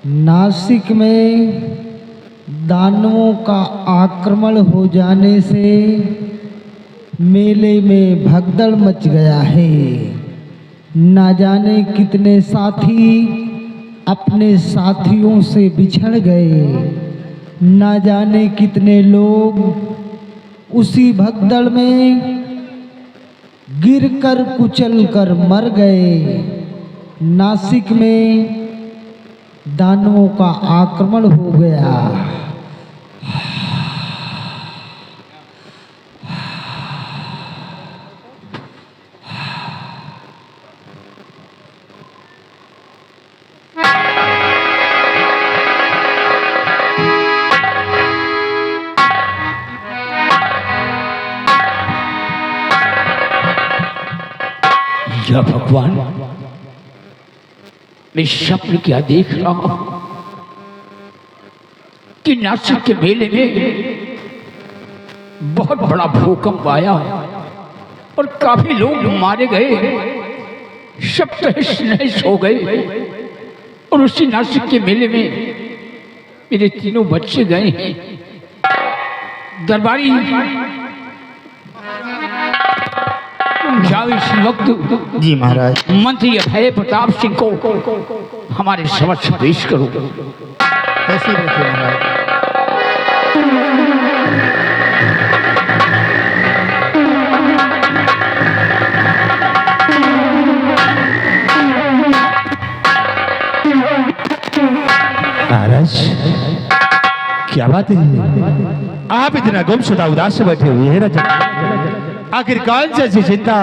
नासिक में दानवों का आक्रमण हो जाने से मेले में भगदड़ मच गया है। ना जाने कितने साथी अपने साथियों से बिछड़ गए, ना जाने कितने लोग उसी भगदड़ में गिरकर कुचलकर मर गए। नासिक में दानवों का आक्रमण हो गया। या भगवान, मैं स्वप्न क्या देख रहा हूं कि नासिक के मेले में बहुत बड़ा भूकंप आया और काफी लोग मारे गए, सब तहस नहस हो गए। और उसी नासिक के मेले में मेरे तीनों बच्चे गए हैं। दरबारी जाओ इस वक्त जी महाराज। मंत्री अभय प्रताप सिंह को हमारे समक्ष पेश करो। कैसे बैठे महाराज? महाराज क्या बात है, आप इतना गुमशुदा उदास से बैठे हुए हैं राजा? आखिर कौन सी चिंता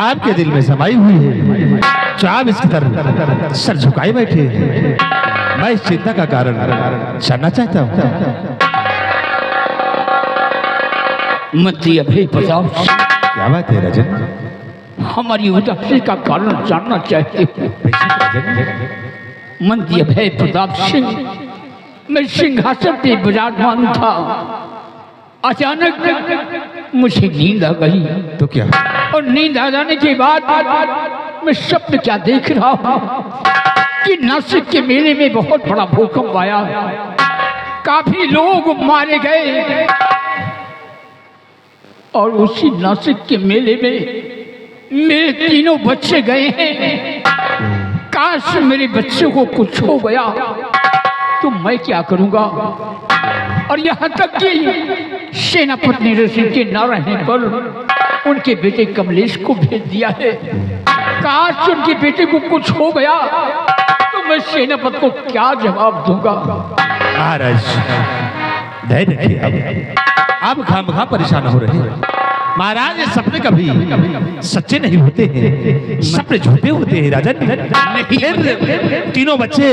आपके दिल में समाई हुई है जो आप इसकी तरफ सर झुकाए बैठे हैं? मैं इस चिंता का कारण जानना चाहता हूँ। मंत्री अभय प्रताप, क्या बात है राजन? हमारी उदासी का कारण जानना चाहते हो? मंत्री अभय प्रताप सिंह, मैं सिंहासन पे विराजमान था, अचानक मुझे नींद आ गई। तो क्या? और नींद आ जाने के बाद मैं स्वप्न क्या देख रहा हूँ कि नासिक के मेले में बहुत बड़ा भूकंप आया, काफी लोग मारे गए। और उसी नासिक के मेले में मेरे तीनों बच्चे गए हैं। काश मेरे बच्चे को कुछ हो गया तो मैं क्या करूंगा। और यहाँ तक कि सेनापति ने ऋषि के न रहने पर उनके बेटे कमलेश को भेज दिया है। काश उनके बेटे को कुछ हो गया तो मैं सेनापति को क्या जवाब दूंगा। महाराज धैर्य रखिए, आप खामखा परेशान हो रहे हैं। महाराज ये सपने कभी सच्चे नहीं होते हैं, सपने झूठे होते हैं राजन। फिर तीनों बच्चे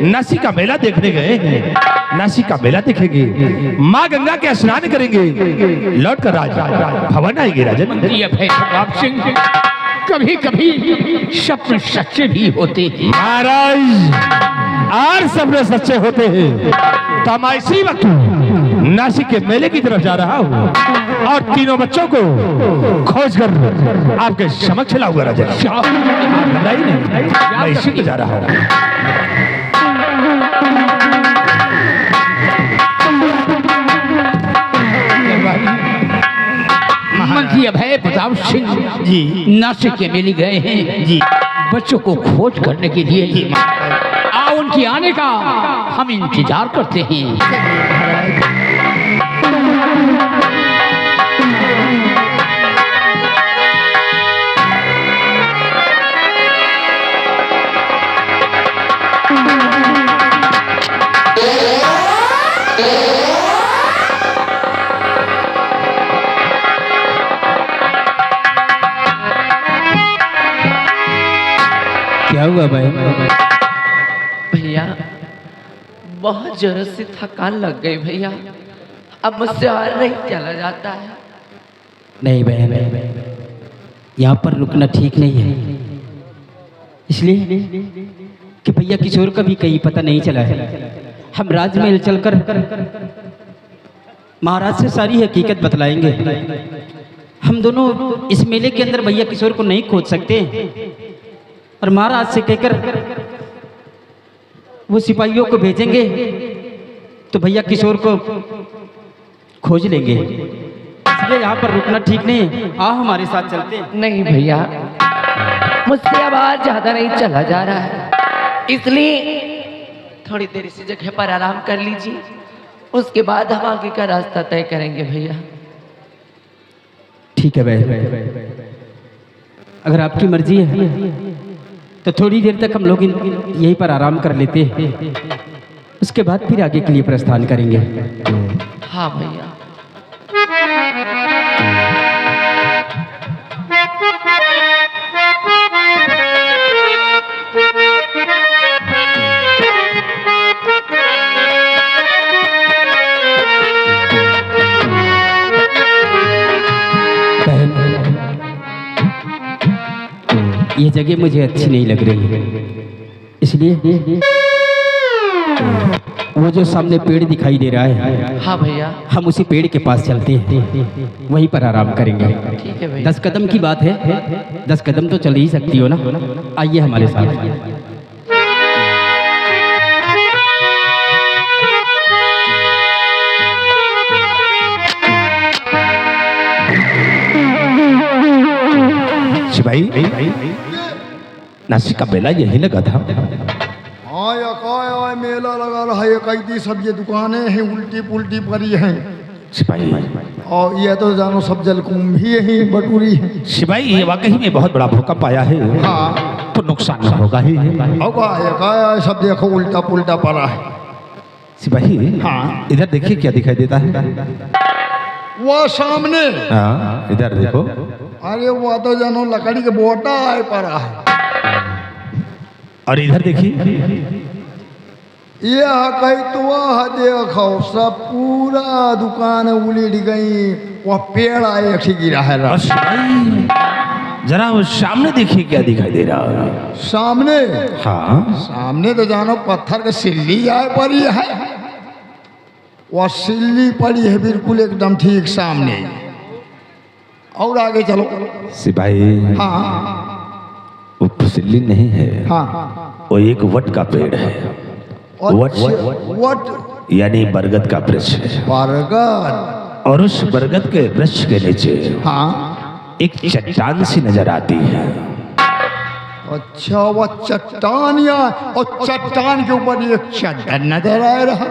नासिक का मेला देखने गए हैं। नासिक का मेला देखेंगे, माँ गंगा के स्नान करेंगे, लौट कर राज भवन आएंगे राजन। मंत्री अभय प्रताप सिंह, कभी कभी सपने सच्चे भी होते हैं। महाराज और सपने सच्चे होते हैं। तो मैं इसी वक्त नासिक के मेले की तरफ जा रहा हूँ और तीनों बच्चों को खोज कर आपके समक्ष लाऊंगा राजा। नहीं, मैं इसी पे जा रहा हूँ। मंत्री अभय प्रताप सिंह जी नासिक के मेले गए हैं जी, बच्चों को खोज करने के लिए। आओ उनके आने का हम इंतजार करते हैं। क्या हुआ भाई? भैया बहुत जोर से थकान लग गई भैया, अब मुझसे और नहीं चला जाता है। नहीं बहन, यहाँ पर रुकना ठीक नहीं है, इसलिए कि भैया किशोर का भी कहीं पता नहीं चला है। हम राजमहल चलकर महाराज से सारी हकीकत बतलाएंगे। हम दोनों इस मेले के अंदर भैया किशोर को नहीं खोज सकते। और महाराज से कहकर वो सिपाहियों को भेजेंगे तो भैया किशोर को खोज लेंगे। इसलिए यहाँ पर रुकना ठीक नहीं है। आ हमारे साथ चलते हैं। नहीं भैया, मुझसे अब आज ज्यादा नहीं चला जा रहा है, इसलिए थोड़ी देर इसी जगह पर आराम कर लीजिए, उसके बाद हम आगे का रास्ता तय करेंगे भैया। ठीक है बहन, अगर आपकी मर्जी है तो थोड़ी देर तक हम लोग यहीं पर आराम कर लेते हैं, उसके बाद फिर आगे के लिए प्रस्थान करेंगे। हाँ भैया। ये जगह मुझे अच्छी नहीं लग रही है, इसलिए वो जो सामने पेड़ दिखाई दे रहा है, हाँ भैया, हम उसी पेड़ के पास चलते हैं, वहीं पर आराम करेंगे। ठीक है भैया। 10 कदम की बात है, 10 कदम तो चल ही सकती हो ना। आइए हमारे साथ। शिवाई, नासिक का मेला यही लगा था। हाँ या मेला लगा रहा है, कई सब ये दुकानें हैं उल्टी पुल्टी पड़ी हैं। सिपाही, और ये तो जानो सब जलकुंभ भी यही बटूरी है। सिपाही, ये वाकई में बहुत बड़ा भूकंप आया है। हाँ, तो नुकसान होगा ही। और सब देखो उल्टा पुल्टा पड़ा है। सिपाही, हाँ, इधर देखिए क्या दिखाई देता है। वो सामने, हाँ इधर देखो। अरे वो तो जानो लकड़ी के बोटा आए पड़ा है। और इधर देखिए, ये कई तो वह देखो सब पूरा दुकान उलट गई, वह पेड़ आए गिरा है। और सिपाही, जरा वो सामने देखिए क्या दिखाई दे रहा है। सामने, हाँ सामने तो जानो पत्थर के सिल्ली आए पड़ी है। वह सिल्ली पड़ी है बिल्कुल एकदम ठीक सामने। और आगे चलो। सिपाही, हाँ वो फुसिल्ली नहीं है, हाँ, वो एक वट का पेड़ है। वट यानी बरगद का वृक्ष है। बरगद। और उस बरगद के वृक्ष के नीचे हाँ, एक चट्टान सी नजर आती है। अच्छा, वह चट्टान या और चट्टान के ऊपर एक चट्टान नजर आ रहा।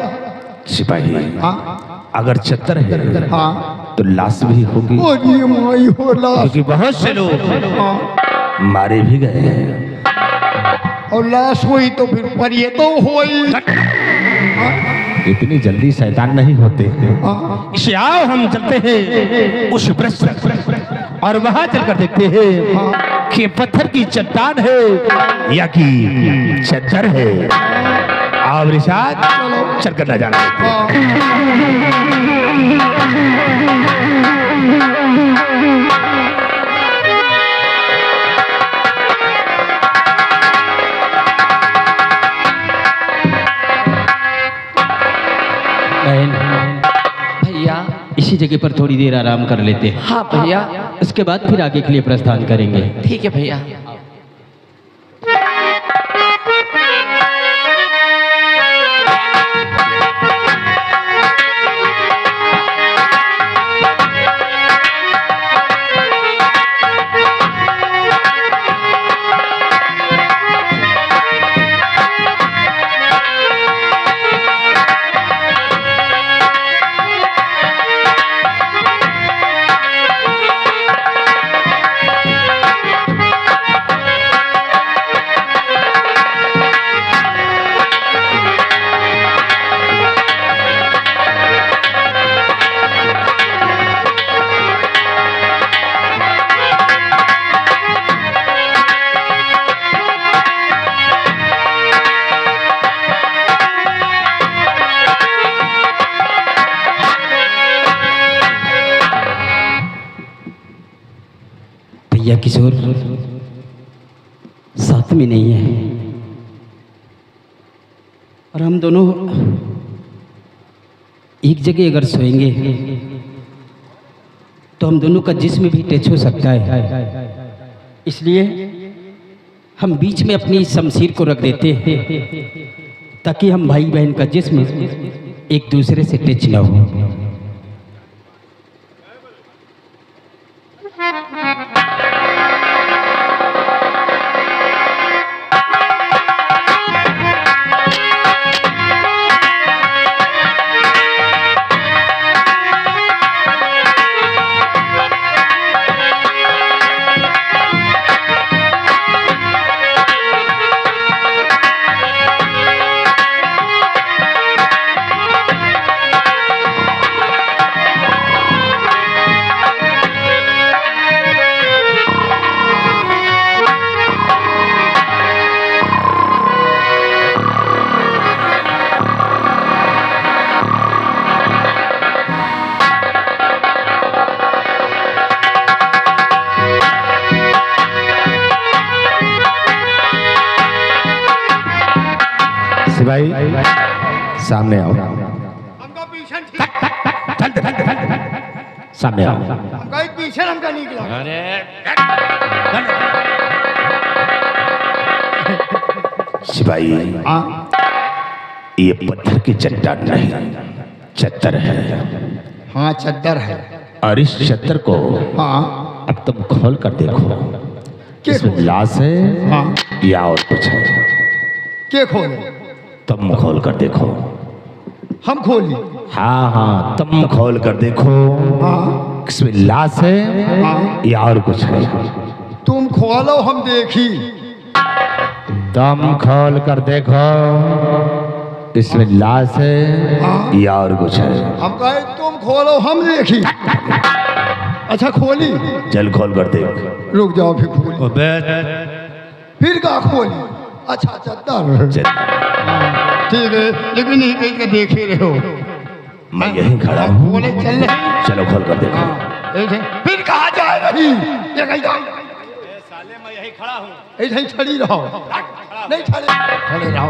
सिपाही, हाँ, अगर चत्तर है हाँ, तो लाश भी होगी, और ये माई हो लाश। क्योंकि बहुत से लोग हाँ, मारे भी गए हैं। और लाश हुई तो फिर पर ये तो हुई। इतनी जल्दी शैतान नहीं होते। हाँ, इसे आओ हम चलते हैं उस वृक्ष तक और वहां चलकर देखते हैं कि पत्थर की चट्टान है या कि चद्दर है। आओ मेरे साथ चलकर न जाना। भैया, इसी जगह पर थोड़ी देर आराम कर लेते हैं, हाँ भैया, उसके बाद फिर आगे के लिए प्रस्थान करेंगे। ठीक है भैया। भैया किशोर साथ में नहीं है और हम दोनों एक जगह अगर सोएंगे तो हम दोनों का जिस्म भी टच हो सकता है। इसलिए हम बीच में अपनी शमशीर को रख देते हैं ताकि हम भाई बहन का जिस्म एक दूसरे से टच न हो। भाई सामने आओ, हमका पीछे सामने आओ। हमका एक पीछे हमका निकला। सिपाही, ये पत्थर की चट्टान नहीं, चद्दर है। हाँ चद्दर है। और इस चद्दर को हाँ अब तुम खोल कर देखो, इसमें लाश है हाँ या और कुछ है। के खोले? तुम खोल कर देखो। हम खोली? हाँ हाँ, तुम खोल कर देखो, हाँ इसमें लाश है हाँ या और कुछ है। तुम खोलो हम देखी। तुम खोल कर देखो, इसमें लाश है या और कुछ है। हम कहे तुम खोलो हम देखी। अच्छा खोली? चल खोल कर देख। रुक जाओ फिर खोली। फिर का खोली? अच्छा चद्दर। ठीक है, लेकिन ये कहीं के देखे रहे हो। मैं यहीं खड़ा हूँ, बोले चल रहे। चलो खोल कर देखो। फिर कहाँ जाए रही? ये कहीं जाए? साले मैं यहीं खड़ा हूँ। ऐसे खड़ी रहो। नहीं खड़े रहो,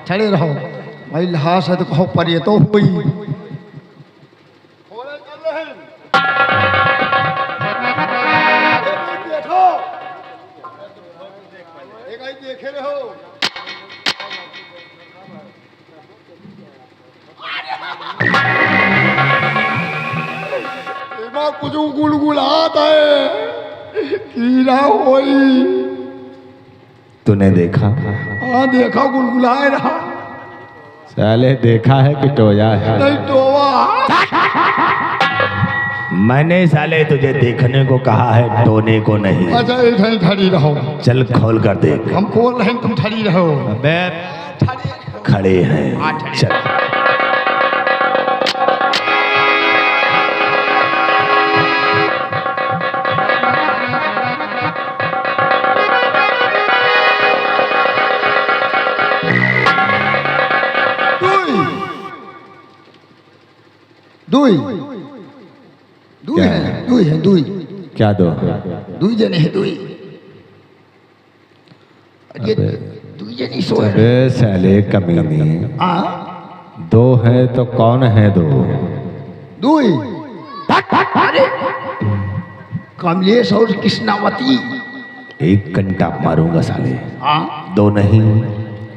खड़े रहो। भाई लाश है तो कहो पर ये तो हुई। देखो, देखे रहो। कुछ गुलगुलात है, कीड़ा होई। तूने देखा? हाँ देखा, गुलगुलाए रहा। साले देखा है कि टोया है? नहीं टोवा। मैंने साले तुझे देखने को कहा है, टोने को नहीं। अच्छा इधर खड़ी रहो। चल खोल कर देख। हम खोल रहे हैं, तुम खड़ी रहो। खड़े हैं, चल। दुई दुई है, दुई है, दुई। क्या दो? दुई जने है, दुई। ये दुई जने सो है। अबे साले कमीने, हाँ दो है तो कौन है दो? दुई। अरे कमलेश और कृष्णावती। एक घंटा मारूंगा साले। हाँ दो नहीं,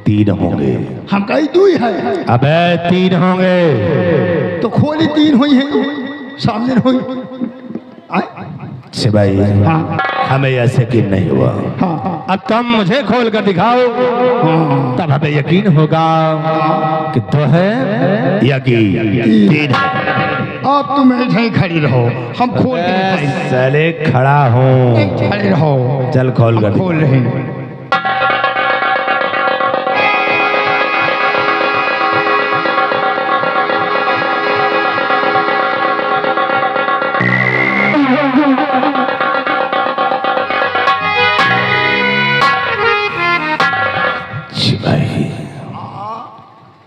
तीन होंगे। हम कहीं दुई है। अबे तीन होंगे। तो खोली तीन हुई है, सामने हुई। सिपाही, हाँ हमें ऐसे यकीन नहीं हुआ। हाँ अब तुम मुझे खोल कर दिखाओ, तब हमें यकीन होगा कि दो है या कि तीन है। अब तुम ऐसे खड़ी रहो, हम खोल के दिखाएंगे। साले खड़ा हूँ, खड़े रहो। चल खोल कर खोल रहे हैं।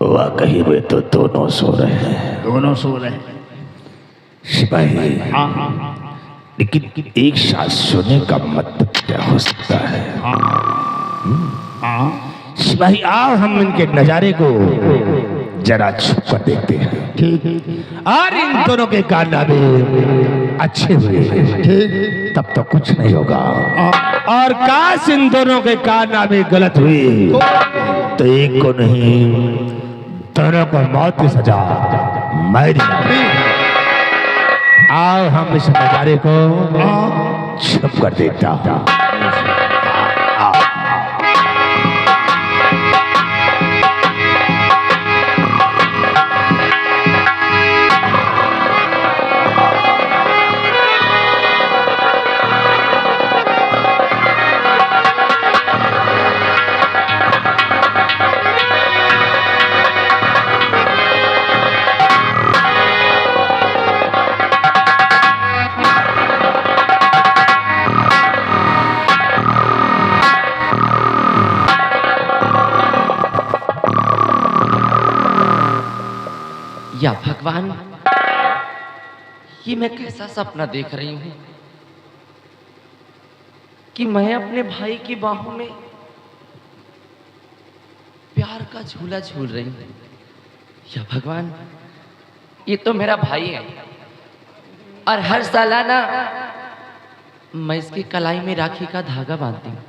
वाकई में तो दोनों सो रहे हैं। दोनों सो रहे हैं। सिपाही, लेकिन एक साथ सोने का मतलब क्या हो सकता है? सिपाही, आओ हम इनके नजारे को जरा छुप कर देखते हैं। ठीक और इन दोनों के कारनामे अच्छे हुए ठीक। तब तो कुछ नहीं होगा, हाँ, और काश इन दोनों के कारनामे गलत हुए तो एक को नहीं दोनों को मौत की सजा मैं दूंगा। आओ हम इस नजारे को छुप कर देखता हूं। या भगवान, ये मैं कैसा सपना देख रही हूँ कि मैं अपने भाई की बाहों में प्यार का झूला झूल रही हूँ। या भगवान, ये तो मेरा भाई है और हर सालाना मैं इसकी कलाई में राखी का धागा बांधती हूँ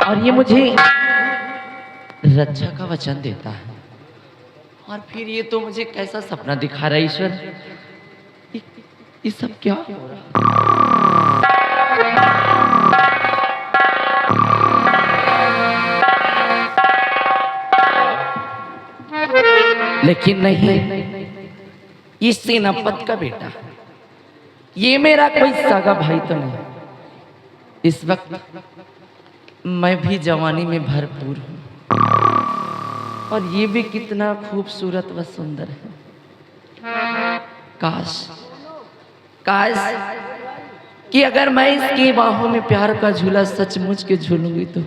और ये मुझे रक्षा का वचन देता है। और फिर ये तो मुझे कैसा सपना दिखा रहा है ईश्वर, ये सब क्या हो रहा है? लेकिन नहीं, ये सेनापत का बेटा, ये मेरा कोई सगा भाई तो नहीं। इस वक्त मैं भी जवानी में भरपूर हूँ और ये भी कितना खूबसूरत व सुंदर है। काश काश कि अगर मैं इसकी बाहों में प्यार का झूला सचमुच के झूलूंगी तो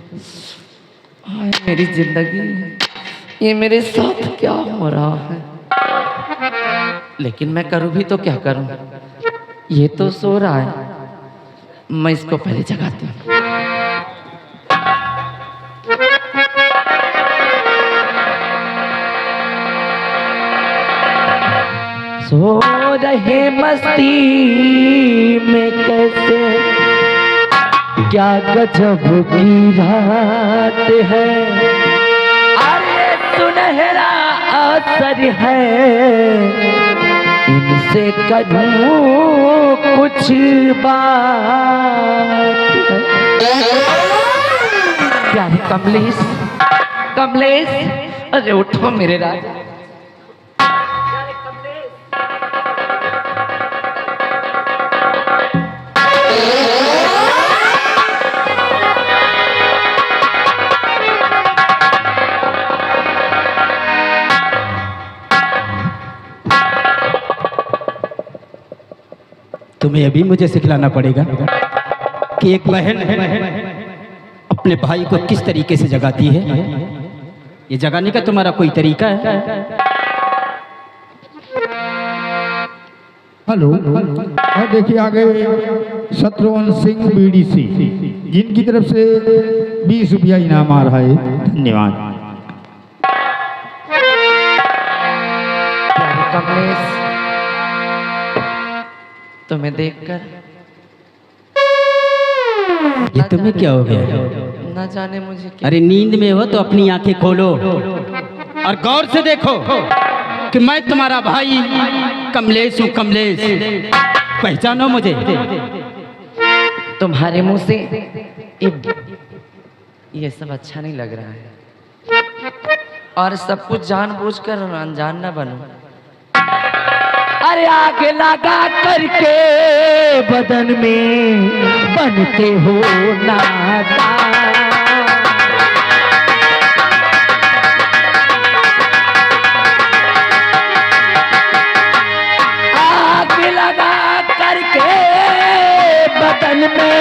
हाय मेरी जिंदगी, ये मेरे साथ क्या हो रहा है। लेकिन मैं करूँ भी तो क्या करूँ, ये तो सो रहा है, मैं इसको पहले जगाती हूँ। सो रहे मस्ती में कैसे, क्या गजब की रात है। अरे सुनहरा असर है, इनसे करूं कुछ बात है। प्यारे कमलेश, कमलेश, अरे उठो मेरे राजा। तुम्हें अभी मुझे सिखलाना पड़ेगा कि एक बहन अपने भाई को किस तरीके से जगाती है। ये जगाने का तुम्हारा कोई तरीका है? हेलो, और देखिए आगे शत्रुघ्न सिंह बीडीसी, जिनकी तरफ से 20 रुपया इनाम आ रहा है। धन्यवाद। कमलेश, तुम्हें देखकर ये तुम्हें क्या हो गया? ना जाने मुझे क्या। अरे नींद में हो तो अपनी आंखें खोलो और गौर से देखो कि मैं तुम्हारा भाई कमलेश हूँ। कमलेश, पहचानो मुझे। तुम्हारे मुंह से ये सब अच्छा नहीं लग रहा है और सब कुछ जानबूझकर अनजान न बनो। अरे आग लगा करके बदन में बनते हो नादान। आग लगा करके बदन में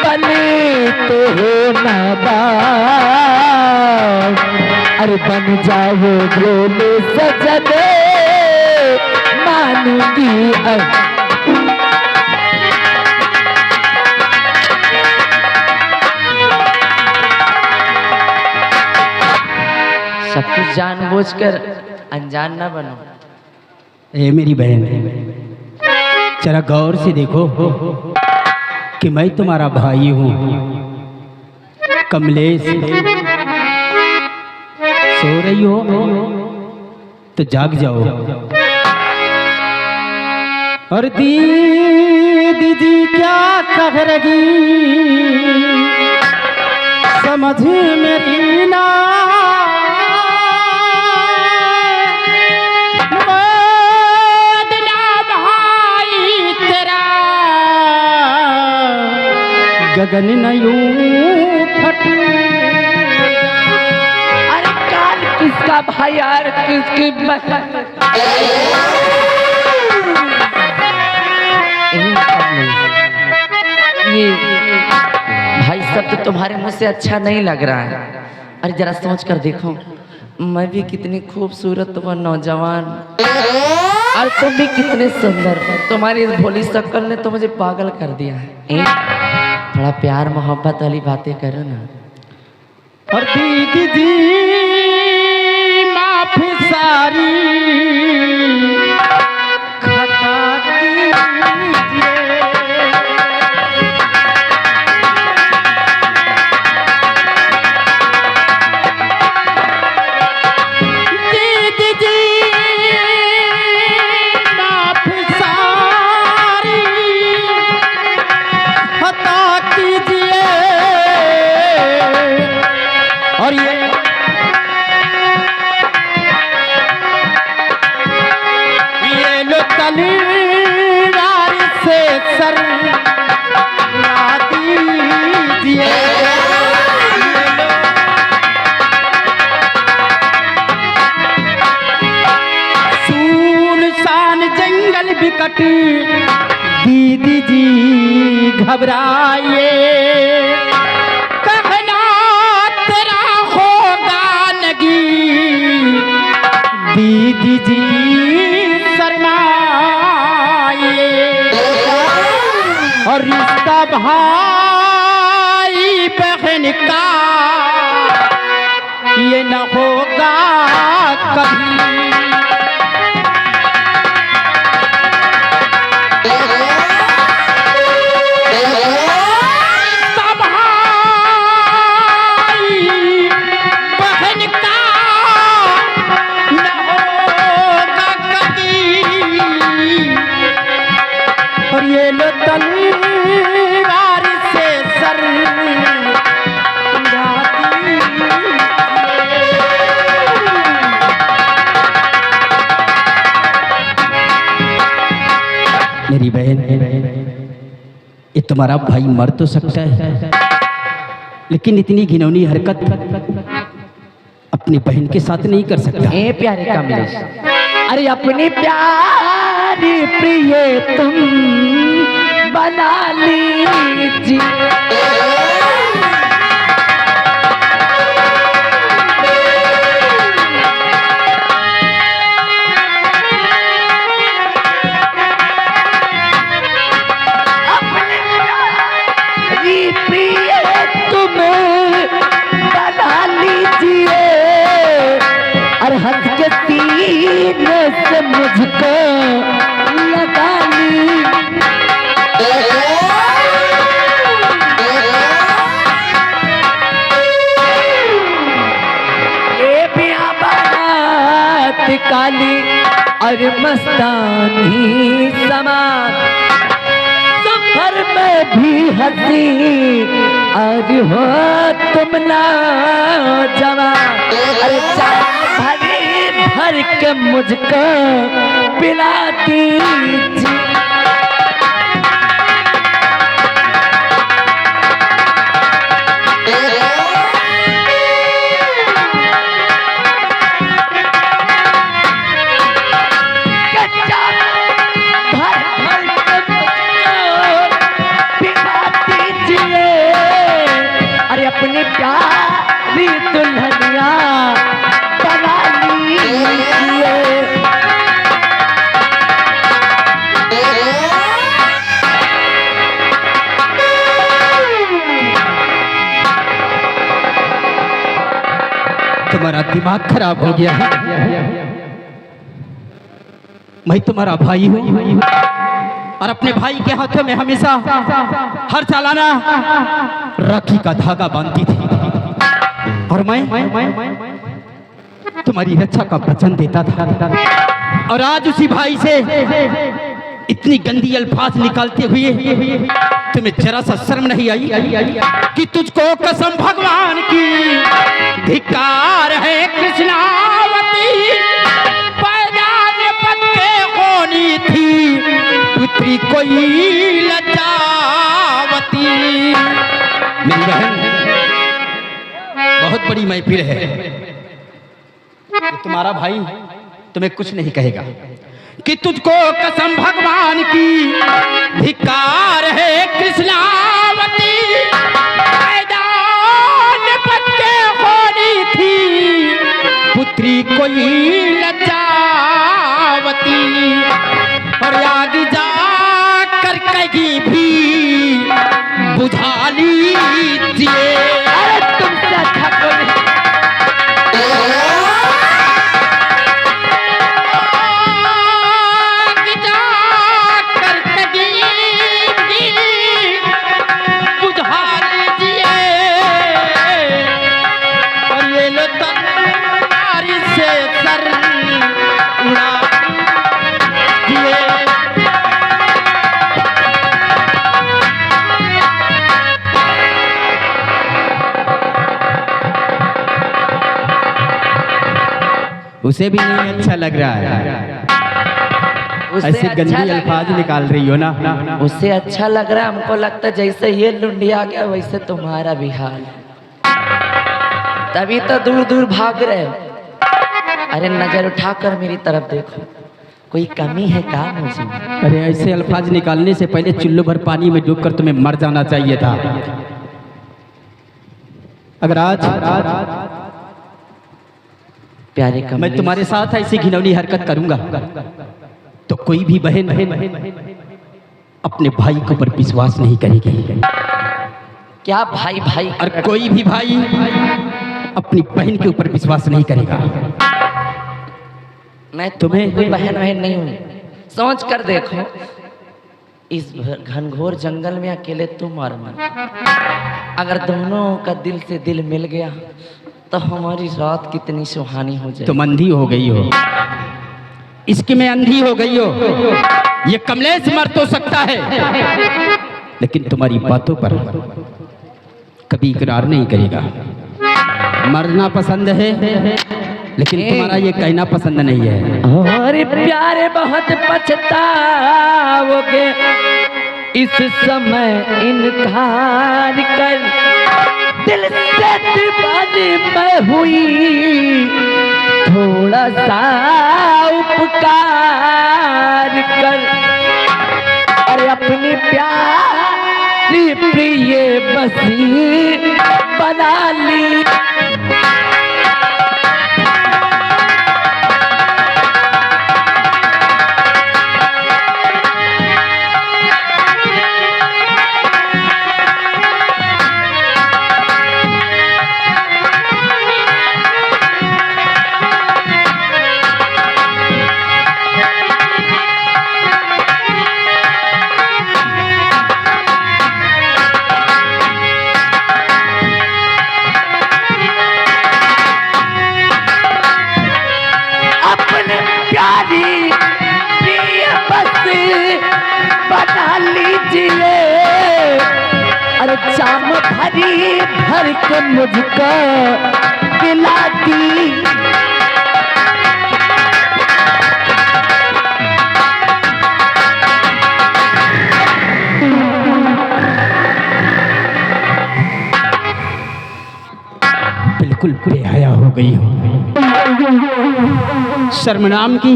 बनते हो नादान। अरे बन जाओ बोले सजदे मानूंगी। कुछ जानबूझकर अनजान ना बनो। ए मेरी बहन, जरा गौर से देखो कि मैं तुम्हारा भाई हूँ कमलेश। सो रही हो तो जाग जाओ। और दीदी जी क्या कह रही समझ मेरी ना, भाई तेरा गगन नयूं फट। अरे काल किसका भाई यार, किसकी ये भाई सब तो तुम्हारे मुंह से अच्छा नहीं लग रहा है। अरे जरा सोच कर देखो, मैं भी कितनी खूबसूरत व नौजवान और तुम भी कितने सुंदर। तुम्हारी इस भोली शक्ल ने तो मुझे पागल कर दिया है। थोड़ा प्यार मोहब्बत वाली बातें करो ना। और दीदी जी माफी सारी खता कीजिए। दीदी जी माफी सारी खता कीजिए। और ये लो तलवार से सर ना दीजिए। सुनसान जंगल बिकट दीदी जी घबराइए। दीदी जी शर्माइए। और रिश्ता भाई बहन का ये न होगा कभी। और ये लो तलवार से सर मेरी बहन, ये तुम्हारा भाई मर तो सकता है, लेकिन इतनी घिनौनी हरकत अपनी बहन के साथ नहीं कर सकता। ए प्यारे कमलेश, अरे अपनी प्यारी प्रिय तुम बना लीजिए। हंस के सीने से मुझको लगा ली। ये भी बारात काली और मस्तानी समान, सफर में भी हंसी और हो तुम ना जवान। अरे भर के मुझको पिला दीजिए। कच्चा भर के मुझको पिला दीजिए। अरे अपनी प्यारी दुल्हनिया बना तुम्हारा दिमाग खराब हो गया है। मैं तुम्हारा भाई हूँ और अपने भाई के हाथों में हमेशा हर सालाना राखी का धागा बांधती थी और मैं तुम्हारी रक्षा का वचन देता था। और आज उसी भाई से इतनी गंदी अल्फाज निकालते हुए तुम्हें जरा सा शर्म नहीं आई कि तुझको कसम भगवान की धिक्कार है कृष्णावती, पैदान पद के होनी थी पुत्री कोई लज्जावती। मेरी बहन, बहुत बड़ी महफिल है, तुम्हारा भाई तुम्हें कुछ नहीं कहेगा कि तुझको कसम भगवान की धिक्कार है कृष्णावती, मैदान पद के होनी थी पुत्री कोई लज्जावती। और याद जा कर कहीं भी बुझा लीजिए। अरे तुमसे अच्छा कोई उसे भी नहीं अच्छा लग रहा है, ऐसे गंदी अल्फाज निकाल रही हो ना। उससे अच्छा लग रहा है, हमको लगता है जैसे ये लुंडी आ गया वैसे तुम्हारा भी हाल, तभी तो दूर दूर भाग रहे हो। अरे नजर उठाकर मेरी तरफ देखो, कोई कमी है क्या मुझे? अरे ऐसे अल्फाज निकालने से पहले चुल्लू भर पानी में डूबकर तुम्हें मर जाना चाहिए था। अगर आज प्यारे मैं तुम्हारे साथ ऐसी घिनौनी हरकत करूंगा तो कोई भी बहन अपने भाई के ऊपर विश्वास नहीं करेगी। क्या भाई भाई? और कोई भी भाई अपनी बहन के ऊपर विश्वास नहीं करेगा। मैं तुम्हें कोई बहन नहीं हूँ, सोच कर देखो, इस घनघोर जंगल में अकेले तुम और मैं, अगर दोनों का दिल से दिल मिल गया तो हमारी रात कितनी सुहानी हो जाए। तुम अंधी हो गई हो, इसकी में अंधी हो गई हो। ये कमलेश मर तो सकता है लेकिन तुम्हारी बातों पर कभी इकरार नहीं करेगा। मरना पसंद है लेकिन तुम्हारा ये कहना पसंद नहीं है। और प्यारे बहुत पछताओगे इस समय इनकार कर, दिल से दीवानी मैं हुई, थोड़ा सा उपकार कर। अरे अपनी प्यारी प्रिय बसी बना ली, बना लीजिए। अरे जाम भरी भर के मुझको पिला दी, बिल्कुल बेहया हो गई हो। शर्म नाम की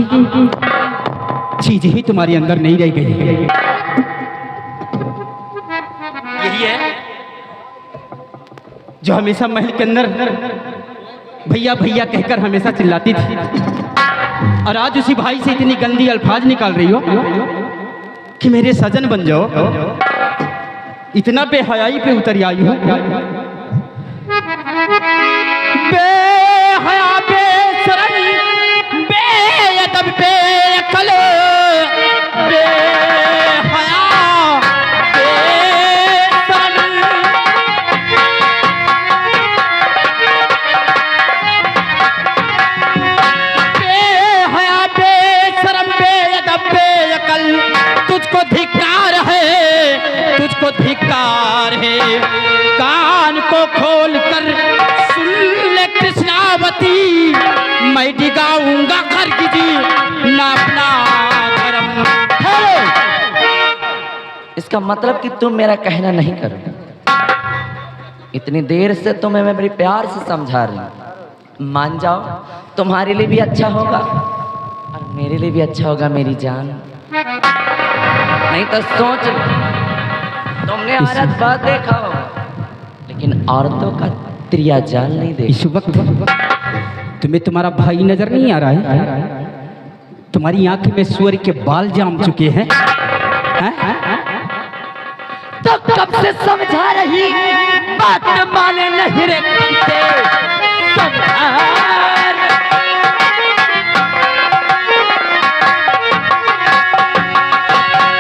चीज ही तुम्हारे अंदर नहीं रह गई। यही है जो हमेशा महल के अंदर भैया भैया कहकर हमेशा चिल्लाती थी, और आज उसी भाई से इतनी गंदी अल्फाज निकाल रही हो कि मेरे सजन बन जाओ। इतना बेहयाई पे उतर आई हो। बेहया इसका मतलब कि तुम मेरा कहना नहीं करोगे। इतनी देर से तुम्हें मैं बड़ी प्यार से समझा रही हूँ, मान जाओ, तुम्हारे लिए भी अच्छा होगा और मेरे लिए भी अच्छा होगा मेरी जान। नहीं तो सोच लो, तुमने औरत बहुत देखा होगा लेकिन औरतों का त्रिया जाल नहीं देखा। इस वक्त तुम्हें तुम्हारा भाई नजर नहीं आ रहा है? तुम्हारी आंख में सूअर के बाल जाम चुके हैं। तो कब से समझा रही, बात माने नहीं रे तुमसे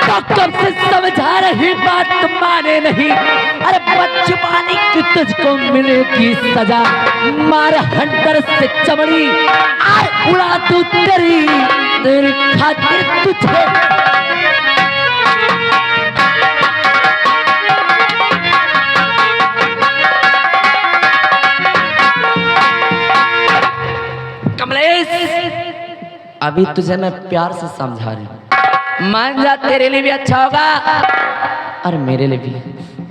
तो कब से समझा रही, बात माने नहीं। अरे बदजुबानी की तुझको मिलेगी सजा, मार हंटर से चमड़ी आज उड़ा तू तेरी खातिर तुझे। अभी तुझे मैं प्यार से समझा रही हूँ, मान जा, तेरे लिए भी अच्छा होगा और मेरे लिए भी।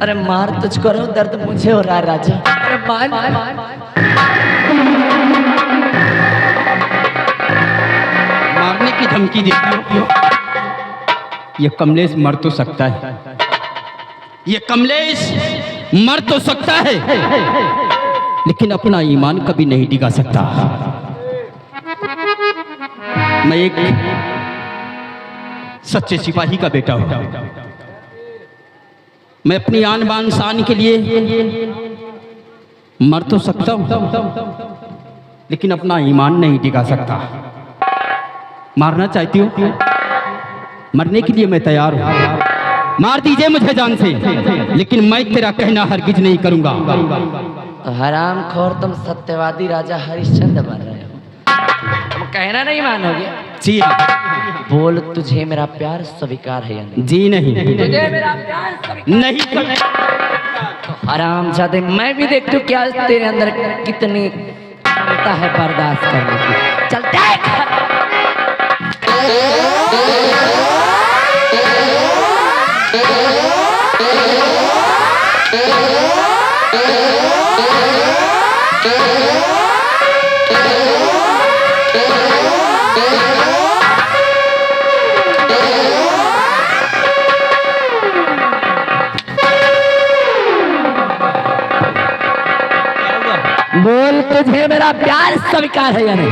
अरे मार तुझको रहा हूँ, दर्द मुझे हो रहा है राजा। अरे मान मारने की धमकी देती हो? ये कमलेश मर तो सकता है, ये कमलेश मर तो सकता है, लेकिन अपना ईमान कभी नहीं डिगा सकता। मैं एक सच्चे सिपाही का बेटा हूं। मैं अपनी आन बान शान के लिए मर तो सकता हूं, लेकिन अपना ईमान नहीं डिगा सकता। मारना चाहती हूं, मरने के लिए मैं तैयार हूं। मार दीजिए मुझे जान से, लेकिन मैं तेरा कहना हरगिज नहीं करूंगा। हरामखोर, तुम सत्यवादी राजा हरिश्चंद्र बन रहे हो, तुम कहना नहीं मानोगे? जी बोल, तुझे मेरा प्यार स्वीकार है या नहीं? जी नहीं। तुझे मेरा प्यार स्वीकार नहीं। तो हरामजादे, मैं भी देखूं क्या तेरे अंदर कितनी क्षमता है बर्दाश्त करने की। चल देख। बोल, तुझे मेरा प्यार स्वीकार है या नहीं?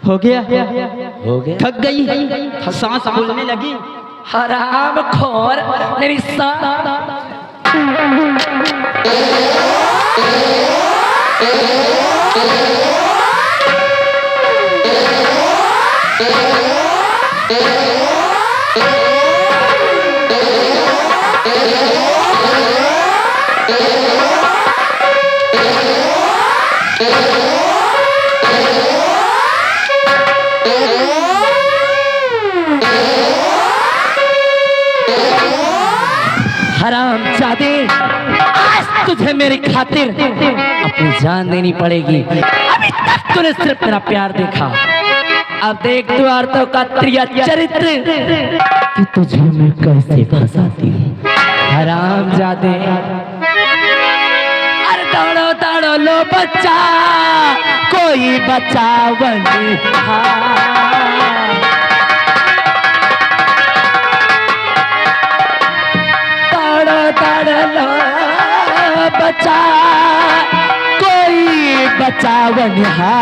हो गया, हो गया। थक गई, सांस फूलने लगी। हरामखोर, मेरी सांस। हरामजादे, आज तुझे मेरी खातिर अपनी जान देनी पड़ेगी। अभी तक तूने सिर्फ मेरा प्यार देखा, अब देख तू औरतों का त्रिया चरित्र कि तुझे मैं कैसे फंसाती हूँ। हरामजादे, अरे दौड़ो दौड़ो लो बच्चा, कोई बचावन लो बचा, कोई बचावनहार।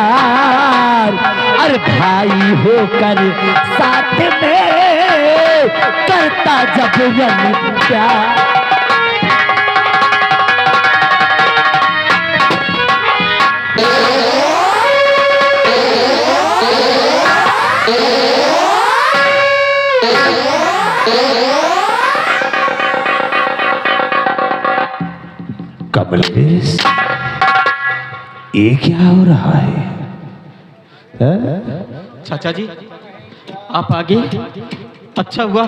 अरे भाई होकर साथ में करता जब वन प्यार। कमलेश, ये क्या हो रहा है? चाचा जी, आप आ गए, अच्छा हुआ।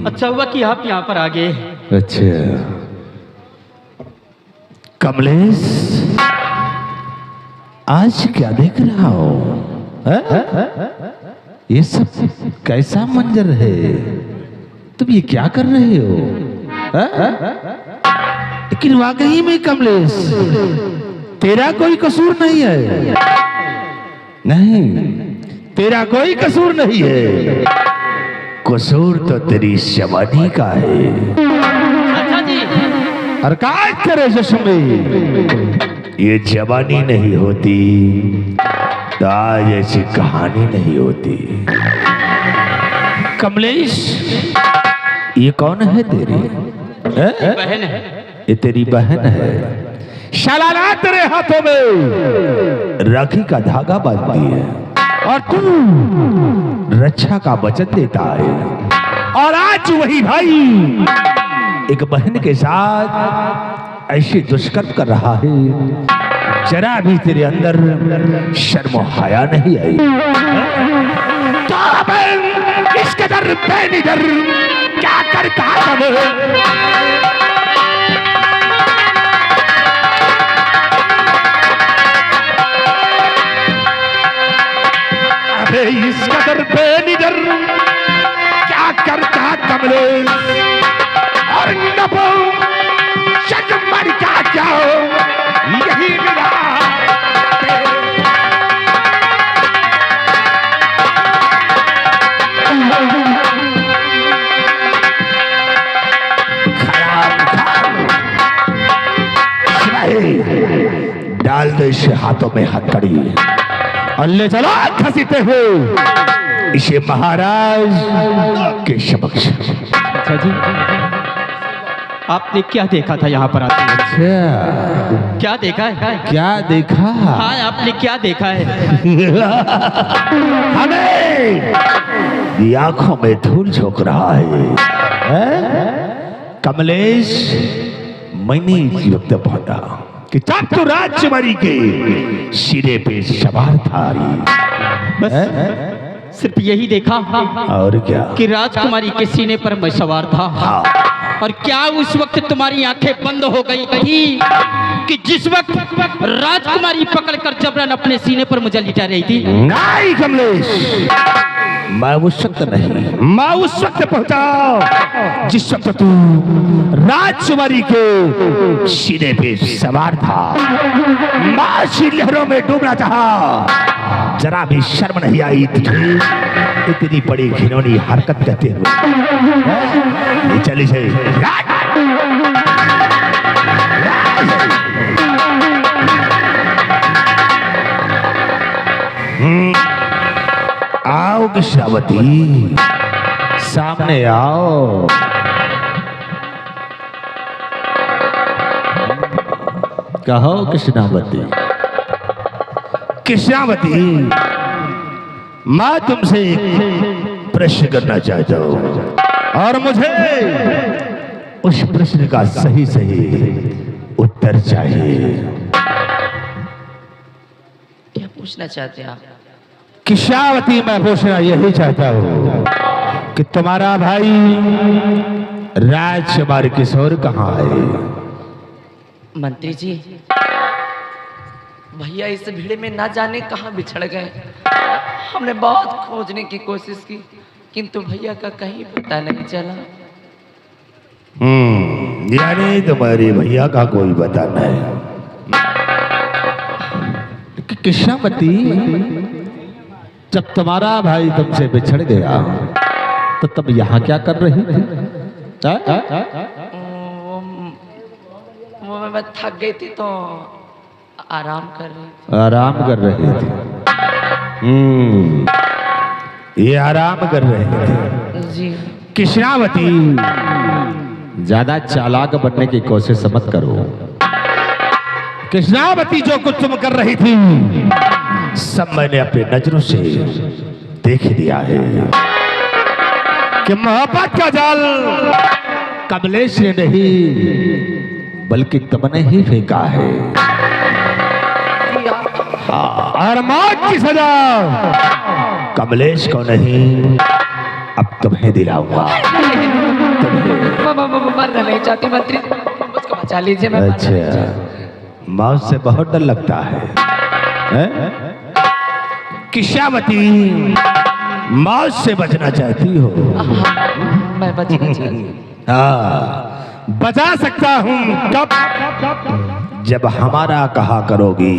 अच्छा हुआ कि आप यहाँ पर आ गए। अच्छा कमलेश, आज क्या देख रहा हो? ये सब कैसा मंजर है? तुम ये क्या कर रहे हो? लेकिन वाकई में कमलेश, तेरा कोई कसूर नहीं है। नहीं, तेरा कोई कसूर नहीं है। कसूर तो तेरी जवानी का है। अच्छा जी। और काय करे जश्न, ये जवानी नहीं होती तो आज ऐसी कहानी नहीं होती। कमलेश, ये कौन है तेरी? बहन है। ये तेरी बहन है। शालाना तेरे हाथों में राखी का धागा बांधती है और तू रक्षा का वचन देता है। और आज वही भाई एक बहन के साथ ऐसे दुष्कर्म कर रहा है, जरा भी तेरे अंदर शर्म हया नहीं आई। इस कदर बेनिदर क्या करता अबे इस कदर बेनिदर क्या करता कमलेश? और नबो मर क्या हो, यही मिला डाल दो इसे हाथों में हथकड़ी और ले चलो घसीटे हुए इसे महाराज के समक्ष। अच्छा जी, आपने क्या देखा था यहाँ पर आते हुए? क्या देखा है? क्या देखा? हाँ, आपने क्या देखा है? हमें ये आंखों में धूल झोंक रहा है? कमलेश, मैंने इस वक्त पहुंचा कि जब तो राजकुमारी के सिरे पे सवार था। बस सिर्फ यही देखा और क्या कि राजकुमारी के सीने पर मैं सवार था। और क्या उस वक्त तुम्हारी आंखें बंद हो गई थी कि जिस वक्त राजकुमारी पकड़कर जबरन अपने सीने पर मुझे लिटा रही थी? नहीं कमलेश, मैं उस वक्त नहीं, मैं उस वक्त पहुंचा जिस वक्त तू राजकुमारी के सीने पे सवार था। माशी लहरों में डूबना चाहा, जरा भी शर्म नहीं आई तुझे इतनी बड़ी घिनौनी हरकत करते हुए। चली से आओ कृष्णावती, सामने आओ। कहो कृष्णावती। कृष्णावती, मैं तुमसे एक प्रश्न करना चाहता हूं और मुझे उस प्रश्न का सही उत्तर चाहिए। क्या पूछना चाहते हैं आप? कृष्णावती, मैं पूछना यही चाहता हूँ कि तुम्हारा भाई राजकुमार किशोर कहाँ है? मंत्री जी, भैया इस भीड़ में ना जाने कहाँ बिछड़ गए। हमने बहुत खोजने की कोशिश की किंतु भैया का कहीं पता नहीं चला। यानी तुम्हारे भैया का कोई पता नहीं। कृष्णावती, जब तुम्हारा भाई तुमसे बिछड़ गया तो तुम यहाँ क्या कर रही थी? वो मैं थक गई थी तो आराम कर रही थी। आराम कर रही थी। ये आराम कर रहे थे। जी कृष्णावती, ज्यादा चालाक बनने की कोशिश मत करो। कृष्णावती, जो कुछ तुम कर रही थी सब मैंने अपनी नजरों से देख लिया है कि मोहब्बत का जाल कमलेश ने नहीं बल्कि तुमने ही फेंका है। और मौत की सजा कमलेश को नहीं, अब तुम्हें दिलाऊंगा। मरना नहीं चाहती मंत्री, मुझको बचा लीजिए। मैं अच्छा, मौत से बहुत डर लगता है? कृष्णावती, मौत से बचना चाहती हो? मैं बचना चाहती हूँ। हाँ, बचा सकता हूँ कब? जब हमारा कहा करोगी।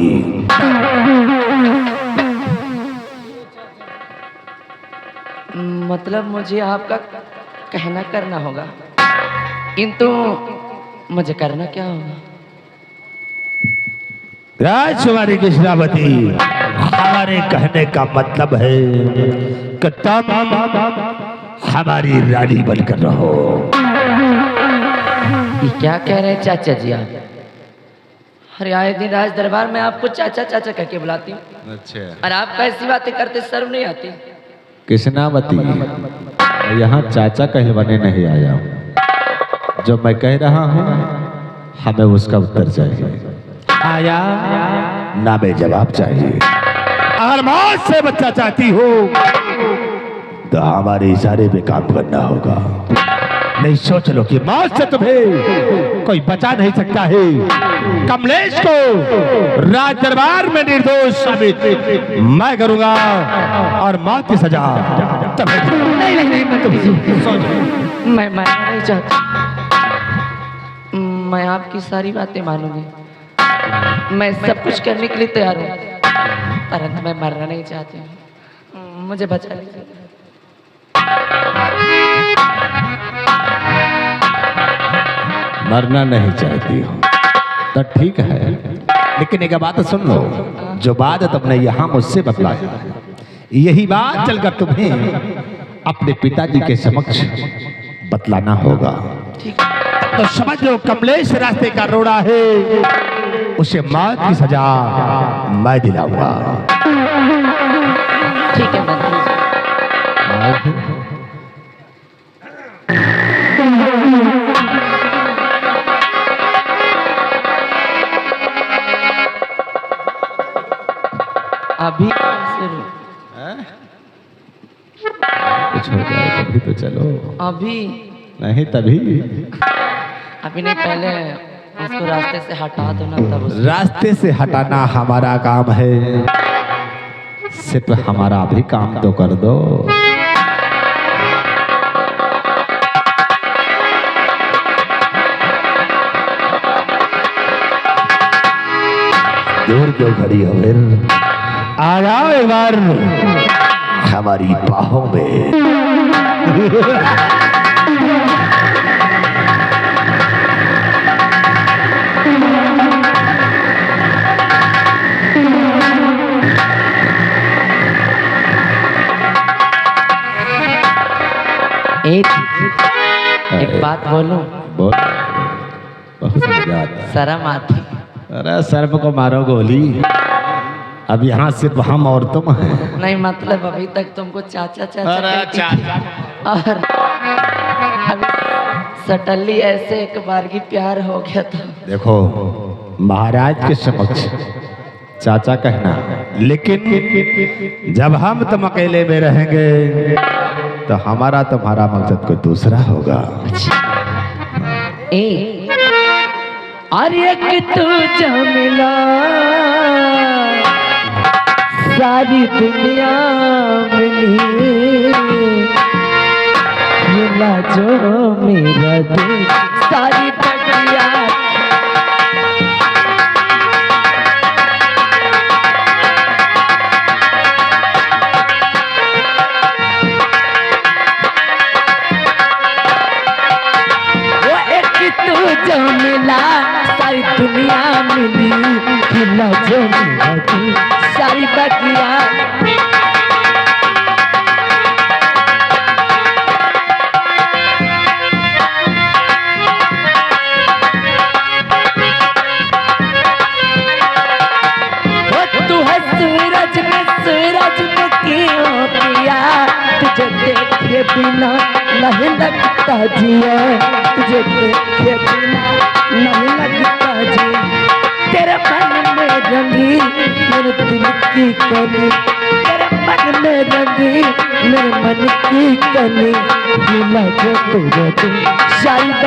मतलब मुझे आपका कहना करना होगा, किंतु मुझे करना क्या होगा? राजकुमारी कृष्णावती, हमारे कहने का मतलब है कि तुम हमारी रानी बनकर रहो। ये क्या कह रहे हैं चाचा जी आप? अरे आए दिन राज दरबार में आपको चाचा चाचा कह के बुलाती हूँ, अच्छा, और आप कैसी बातें करते शर्म नहीं आती? कृष्णावती, यहाँ चाचा कहलवाने नहीं आया हूँ। जो मैं कह रहा हूँ हमें उसका उत्तर चाहिए। आया ना में जवाब चाहिए। अगर मौत से बच्चा चाहती हो तो हमारे इशारे पे काम करना होगा। नहीं सोच लो कि मौत से तुम्हें कोई बचा नहीं सकता है। कमलेश को राज दरबार में निर्दोष साबित मैं करूंगा और मौत की सजा तुम्हें। नहीं मैं नहीं चाहती। मैं आपकी सारी बातें मानूंगी, मैं सब कुछ करने के लिए तैयार हूँ, परंतु मैं मरना नहीं चाहती हूँ। मुझे बचा लीजिए। मरना नहीं चाहती हूँ तो ठीक है, लेकिन एक बात सुन लो। जो बात तुमने यहाँ मुझसे बतलाया, यही बात चलकर तुम्हें अपने पिताजी के समक्ष बतलाना होगा। तो समझ लो, कमलेश रास्ते का रोड़ा है, उसे मौत की सजा मैं दिलाऊंगा। ठीक है मंत्री जी। अभी शुरू कुछ हो जाए तभी तो चलो। अभी नहीं तभी। अभी नहीं, पहले उसको रास्ते से हटा दो ना, तब उसको। रास्ते से हटाना हमारा काम है, सिर्फ हमारा भी काम तो कर दो। दूर क्यों खड़ी हो फिर? आ जाओ एक बार हमारी बाहों में। एक बात बोलूं? बोल। बहुत मजा आता है। शर्म आती? अरे सर्प को मारो गोली। अब यहाँ सिर्फ हम और तुम हैं। नहीं मतलब अभी तक तुमको चाचा चाचा अरे कहती थी, और अभी सटली ऐसे एक बार की प्यार हो गया था। देखो, महाराज के समक्ष चाचा कहना, लेकिन जब हम तुम अकेले में रहेंगे तो हमारा तुम्हारा मकसद कोई दूसरा होगा। और एक तू जो मिला सारी दुनिया मिली, मिला जो मेरा दिल सारी बगिया। वो एक तू जो मिला सारी दुनिया मिली, मिला जो मेरा दिल सारी बगिया। तू है सूरज में क्यों पिया, तुझे देखे बिना नहीं लगता जिया, तुझे देखे बिना नहीं लगता जिया। तेरे मन में रंगी मेरे दिल की कली, तेरे मन में रंगी मेरे मन की कली, मिला जो तेरा दिल शायद